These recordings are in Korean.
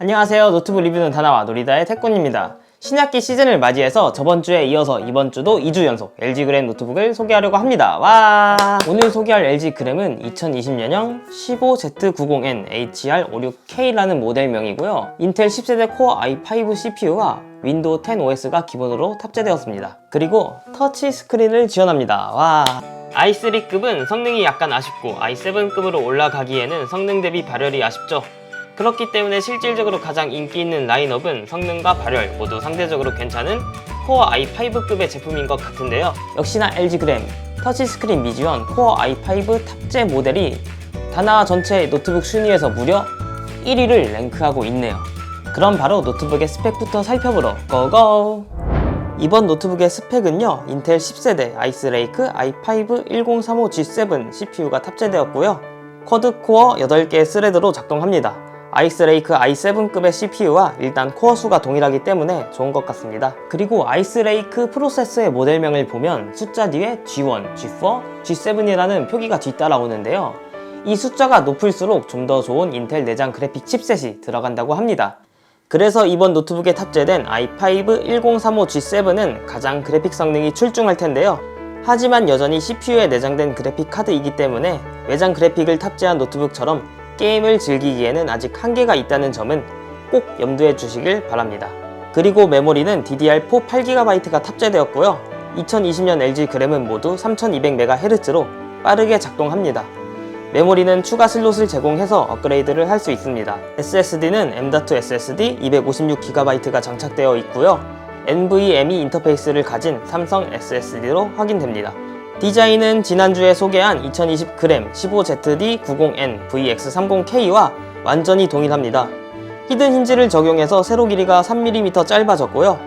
안녕하세요. 노트북 리뷰는 다나와 놀이다의 태권입니다. 신학기 시즌을 맞이해서 저번주에 이어서 이번주도 2주 연속 LG 그램 노트북을 소개하려고 합니다. 와! 오늘 소개할 LG 그램은 2020년형 15Z90N HR56K라는 모델명이고요. 인텔 10세대 코어 i5 CPU와 윈도우 10 OS가 기본으로 탑재되었습니다. 그리고 터치 스크린을 지원합니다. 와! i3급은 성능이 약간 아쉽고 i7급으로 올라가기에는 성능 대비 발열이 아쉽죠. 그렇기 때문에 실질적으로 가장 인기 있는 라인업은 성능과 발열 모두 상대적으로 괜찮은 코어 i5급의 제품인 것 같은데요. 역시나 LG 그램 터치스크린 미지원 코어 i5 탑재 모델이 다나와 전체 노트북 순위에서 무려 1위를 랭크하고 있네요. 그럼 바로 노트북의 스펙부터 살펴보러 고고! 이번 노트북의 스펙은요, 인텔 10세대 아이스레이크 i5 1035G7 CPU가 탑재되었고요. 쿼드코어 8개의 스레드로 작동합니다. 아이스레이크 i7급의 CPU와 일단 코어 수가 동일하기 때문에 좋은 것 같습니다. 그리고 아이스레이크 프로세서의 모델명을 보면 숫자 뒤에 G1, G4, G7이라는 표기가 뒤따라오는데요. 이 숫자가 높을수록 좀 더 좋은 인텔 내장 그래픽 칩셋이 들어간다고 합니다. 그래서 이번 노트북에 탑재된 i5 1035G7은 가장 그래픽 성능이 출중할 텐데요. 하지만 여전히 CPU에 내장된 그래픽 카드이기 때문에 외장 그래픽을 탑재한 노트북처럼 게임을 즐기기에는 아직 한계가 있다는 점은 꼭 염두에 주시길 바랍니다. 그리고 메모리는 DDR4 8GB가 탑재되었고요. 2020년 LG 그램은 모두 3200MHz로 빠르게 작동합니다. 메모리는 추가 슬롯을 제공해서 업그레이드를 할 수 있습니다. SSD는 M.2 SSD 256GB가 장착되어 있고요. NVMe 인터페이스를 가진 삼성 SSD로 확인됩니다. 디자인은 지난주에 소개한 2020 그램 15ZD90N VX30K와 완전히 동일합니다. 히든 힌지를 적용해서 세로 길이가 3mm 짧아졌고요.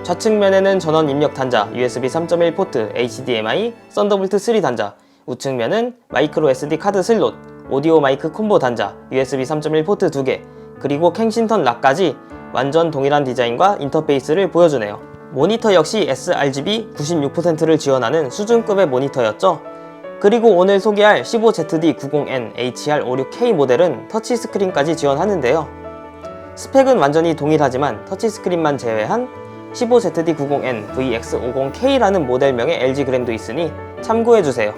좌측면에는 전원 입력 단자, USB 3.1 포트, HDMI, 썬더볼트 3 단자, 우측면은 마이크로 SD 카드 슬롯, 오디오 마이크 콤보 단자, USB 3.1 포트 2개, 그리고 캥싱턴 락까지 완전 동일한 디자인과 인터페이스를 보여주네요. 모니터 역시 sRGB 96%를 지원하는 수준급의 모니터였죠. 그리고 오늘 소개할 15ZD90N HR56K 모델은 터치스크린까지 지원하는데요. 스펙은 완전히 동일하지만 터치스크린만 제외한 15ZD90N VX50K라는 모델명의 LG 그램도 있으니 참고해주세요.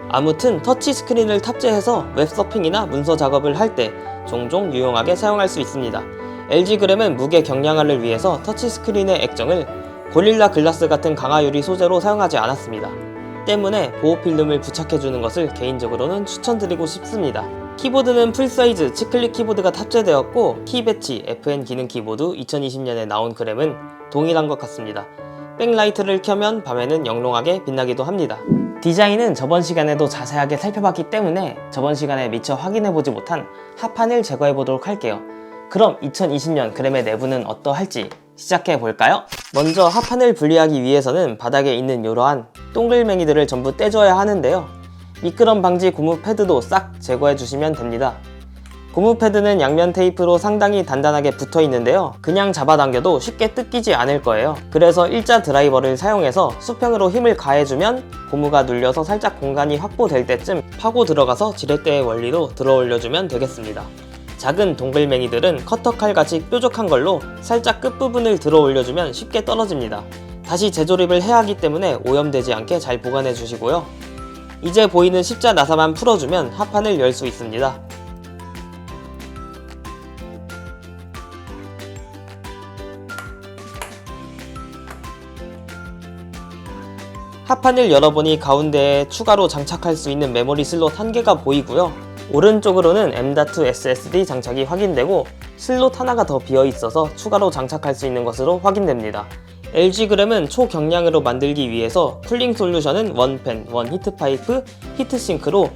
아무튼 터치스크린을 탑재해서 웹서핑이나 문서 작업을 할 때 종종 유용하게 사용할 수 있습니다. LG 그램은 무게 경량화를 위해서 터치스크린의 액정을 고릴라 글라스 같은 강화유리 소재로 사용하지 않았습니다. 때문에 보호 필름을 부착해주는 것을 개인적으로는 추천드리고 싶습니다. 키보드는 풀사이즈 치클릭 키보드가 탑재되었고 키배치, FN 기능키 모두 2020년에 나온 그램은 동일한 것 같습니다. 백라이트를 켜면 밤에는 영롱하게 빛나기도 합니다. 디자인은 저번 시간에도 자세하게 살펴봤기 때문에 저번 시간에 미처 확인해보지 못한 하판을 제거해보도록 할게요. 그럼 2020년 그램의 내부는 어떠할지 시작해볼까요? 먼저 하판을 분리하기 위해서는 바닥에 있는 이러한 동글맹이들을 전부 떼줘야 하는데요. 미끄럼 방지 고무 패드도 싹 제거해주시면 됩니다. 고무 패드는 양면 테이프로 상당히 단단하게 붙어 있는데요. 그냥 잡아당겨도 쉽게 뜯기지 않을 거예요. 그래서 일자 드라이버를 사용해서 수평으로 힘을 가해주면 고무가 눌려서 살짝 공간이 확보될 때쯤 파고 들어가서 지렛대의 원리로 들어 올려주면 되겠습니다. 작은 동글맹이들은 커터칼같이 뾰족한 걸로 살짝 끝부분을 들어 올려주면 쉽게 떨어집니다. 다시 재조립을 해야 하기 때문에 오염되지 않게 잘 보관해 주시고요. 이제 보이는 십자 나사만 풀어주면 하판을 열 수 있습니다. 하판을 열어보니 가운데에 추가로 장착할 수 있는 메모리 슬롯 1개가 보이고요. 오른쪽으로는 M.2 SSD 장착이 확인되고 슬롯 하나가 더 비어있어서 추가로 장착할 수 있는 것으로 확인됩니다. LG 그램은 초경량으로 만들기 위해서 쿨링 솔루션은 원팬, 원히트파이프, 히트싱크로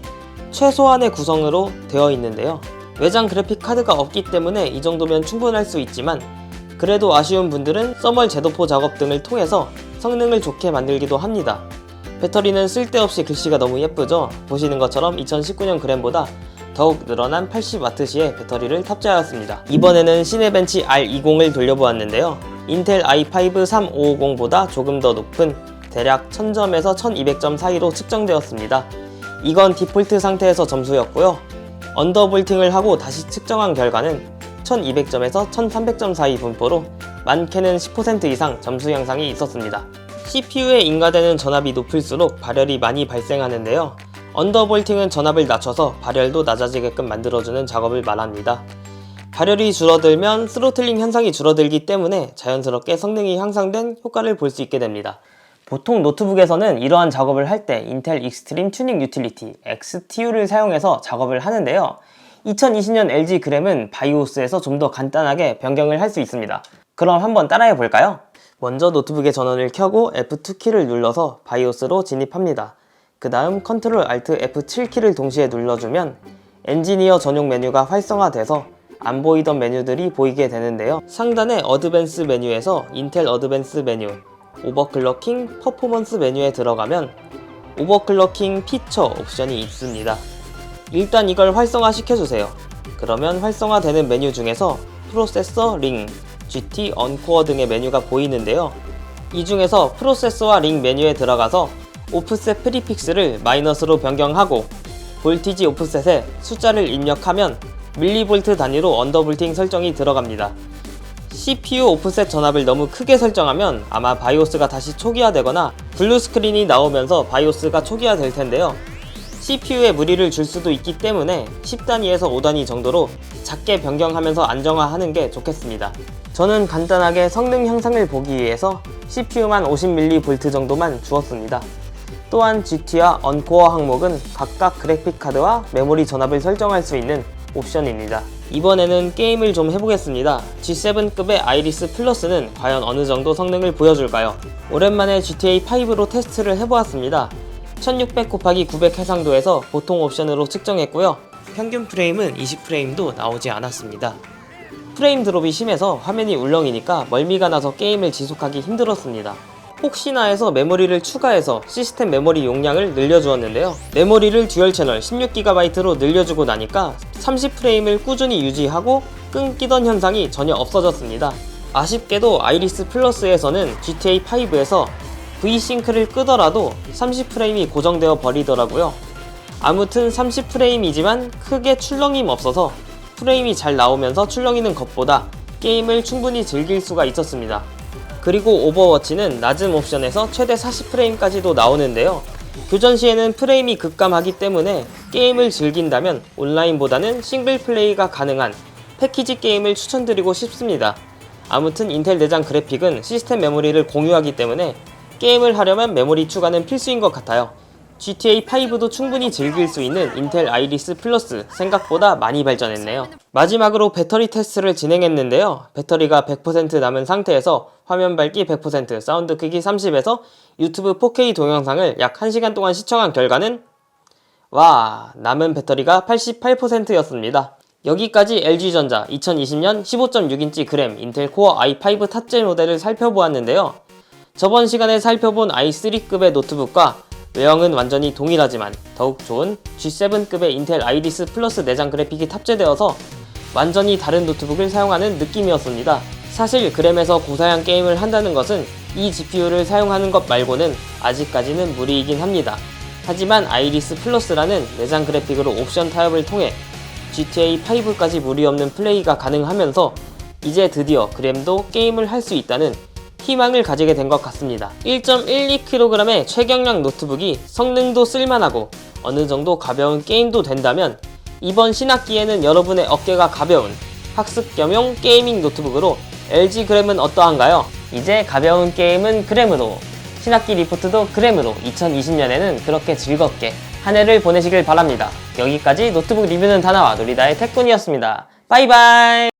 최소한의 구성으로 되어 있는데요. 외장 그래픽 카드가 없기 때문에 이 정도면 충분할 수 있지만 그래도 아쉬운 분들은 써멀 제도포 작업 등을 통해서 성능을 좋게 만들기도 합니다. 배터리는 쓸데없이 글씨가 너무 예쁘죠? 보시는 것처럼 2019년 그램보다 더욱 늘어난 80W시의 배터리를 탑재하였습니다. 이번에는 시네벤치 R20을 돌려보았는데요. 인텔 i5 3550보다 조금 더 높은 대략 1000점에서 1200점 사이로 측정되었습니다. 이건 디폴트 상태에서 점수였고요. 언더볼팅을 하고 다시 측정한 결과는 1200점에서 1300점 사이 분포로 많게는 10% 이상 점수 향상이 있었습니다. CPU에 인가되는 전압이 높을수록 발열이 많이 발생하는데요. 언더볼팅은 전압을 낮춰서 발열도 낮아지게끔 만들어주는 작업을 말합니다. 발열이 줄어들면 스로틀링 현상이 줄어들기 때문에 자연스럽게 성능이 향상된 효과를 볼 수 있게 됩니다. 보통 노트북에서는 이러한 작업을 할 때 인텔 익스트림 튜닝 유틸리티 XTU를 사용해서 작업을 하는데요. 2020년 LG 그램은 바이오스에서 좀 더 간단하게 변경을 할 수 있습니다. 그럼 한번 따라해 볼까요? 먼저 노트북의 전원을 켜고 F2키를 눌러서 바이오스로 진입합니다. 그 다음 컨트롤 알트 F7키를 동시에 눌러주면 엔지니어 전용 메뉴가 활성화돼서 안 보이던 메뉴들이 보이게 되는데요. 상단의 어드밴스 메뉴에서 인텔 어드밴스 메뉴, 오버클럭킹 퍼포먼스 메뉴에 들어가면 오버클럭킹 피처 옵션이 있습니다. 일단 이걸 활성화 시켜주세요. 그러면 활성화되는 메뉴 중에서 프로세서, 링, GT, 언코어 등의 메뉴가 보이는데요. 이 중에서 프로세서와 링 메뉴에 들어가서 오프셋 프리픽스를 마이너스로 변경하고 볼티지 오프셋에 숫자를 입력하면 밀리볼트 단위로 언더볼팅 설정이 들어갑니다. CPU 오프셋 전압을 너무 크게 설정하면 아마 바이오스가 다시 초기화되거나 블루 스크린이 나오면서 바이오스가 초기화될 텐데요. CPU에 무리를 줄 수도 있기 때문에 10단위에서 5단위 정도로 작게 변경하면서 안정화하는 게 좋겠습니다. 저는 간단하게 성능 향상을 보기 위해서 CPU만 50mV 정도만 주었습니다. 또한 GT와 언코어 항목은 각각 그래픽카드와 메모리 전압을 설정할 수 있는 옵션입니다. 이번에는 게임을 좀 해보겠습니다. G7급의 아이리스 플러스는 과연 어느 정도 성능을 보여줄까요? 오랜만에 GTA5로 테스트를 해보았습니다. 1600 곱하기 900 해상도에서 보통 옵션으로 측정했고요. 평균 프레임은 20프레임도 나오지 않았습니다. 프레임 드롭이 심해서 화면이 울렁이니까 멀미가 나서 게임을 지속하기 힘들었습니다. 혹시나 해서 메모리를 추가해서 시스템 메모리 용량을 늘려주었는데요. 메모리를 듀얼 채널 16GB로 늘려주고 나니까 30프레임을 꾸준히 유지하고 끊기던 현상이 전혀 없어졌습니다. 아쉽게도 아이리스 플러스에서는 GTA5에서 V싱크를 끄더라도 30프레임이 고정되어 버리더라고요. 아무튼 30프레임이지만 크게 출렁임 없어서 프레임이 잘 나오면서 출렁이는 것보다 게임을 충분히 즐길 수가 있었습니다. 그리고 오버워치는 낮은 옵션에서 최대 40프레임까지도 나오는데요. 교전 시에는 프레임이 급감하기 때문에 게임을 즐긴다면 온라인보다는 싱글 플레이가 가능한 패키지 게임을 추천드리고 싶습니다. 아무튼 인텔 내장 그래픽은 시스템 메모리를 공유하기 때문에 게임을 하려면 메모리 추가는 필수인 것 같아요. GTA5도 충분히 즐길 수 있는 인텔 아이리스 플러스 생각보다 많이 발전했네요. 마지막으로 배터리 테스트를 진행했는데요. 배터리가 100% 남은 상태에서 화면 밝기 100%, 사운드 크기 30에서 유튜브 4K 동영상을 약 1시간 동안 시청한 결과는 남은 배터리가 88%였습니다. 여기까지 LG전자 2020년 15.6인치 그램 인텔 코어 i5 탑재 모델을 살펴보았는데요. 저번 시간에 살펴본 i3급의 노트북과 외형은 완전히 동일하지만 더욱 좋은 G7급의 인텔 아이리스 플러스 내장 그래픽이 탑재되어서 완전히 다른 노트북을 사용하는 느낌이었습니다. 사실 그램에서 고사양 게임을 한다는 것은 이 GPU를 사용하는 것 말고는 아직까지는 무리이긴 합니다. 하지만 아이리스 플러스라는 내장 그래픽으로 옵션 타협을 통해 GTA5까지 무리 없는 플레이가 가능하면서 이제 드디어 그램도 게임을 할 수 있다는 희망을 가지게 된 것 같습니다. 1.12kg의 최경량 노트북이 성능도 쓸만하고 어느 정도 가벼운 게임도 된다면 이번 신학기에는 여러분의 어깨가 가벼운 학습 겸용 게이밍 노트북으로 LG 그램은 어떠한가요? 이제 가벼운 게임은 그램으로, 신학기 리포트도 그램으로 2020년에는 그렇게 즐겁게 한 해를 보내시길 바랍니다. 여기까지 노트북 리뷰는 다나와 놀이다의 태꾼이었습니다. 바이바이!